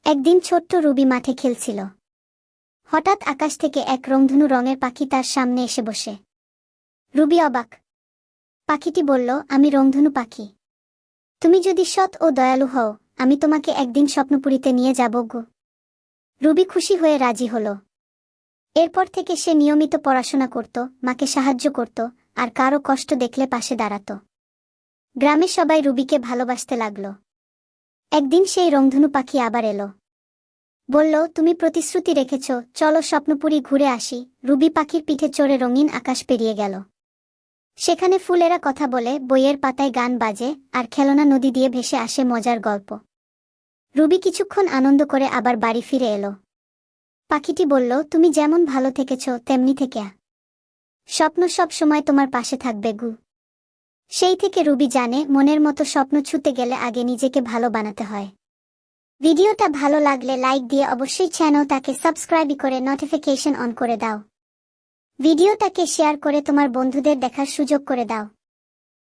একদিন ছোট্ট রুবি মাঠে খেলছিল। হঠাৎ আকাশ থেকে এক রংধনু রঙের পাখি তার সামনে এসে বসে। রুবি অবাক। পাখিটি বলল, আমি রংধনু পাখি। তুমি যদি সৎ ও দয়ালু হও, আমি তোমাকে একদিন স্বপ্নপুরীতে নিয়ে যাব গো। রুবি খুশি হয়ে রাজি হল। এরপর থেকে সে নিয়মিত পড়াশোনা করত, মাকে সাহায্য করত, আর কারো কষ্ট দেখলে পাশে দাঁড়াত। গ্রামের সবাই রুবিকে ভালোবাসতে লাগল। একদিন সেই রংধনু পাখি আবার এলো। বলল, তুমি প্রতিশ্রুতি রেখেছ, চলো স্বপ্নপুরী ঘুরে আসি। রুবি পাখির পিঠে চড়ে রঙিন আকাশ পেরিয়ে গেল। সেখানে ফুলেরা কথা বলে, বইয়ের পাতায় গান বাজে, আর খেলনা নদী দিয়ে ভেসে আসে মজার গল্প। রুবি কিছুক্ষণ আনন্দ করে আবার বাড়ি ফিরে এলো। পাখিটি বলল, তুমি যেমন ভালো থেকেছ তেমনি থেকে স্বপ্ন সব সময় তোমার পাশে থাকবে গু। সেই থেকে রুবি জানে, মনের মতো স্বপ্ন ছুঁতে গেলে আগে নিজেকে ভালো বানাতে হয়। ভিডিওটা ভালো লাগলে লাইক দিয়ে অবশ্যই চ্যানেলটাকে সাবস্ক্রাইব করে নোটিফিকেশন অন করে দাও। ভিডিওটাকে শেয়ার করে তোমার বন্ধুদের দেখার সুযোগ করে দাও।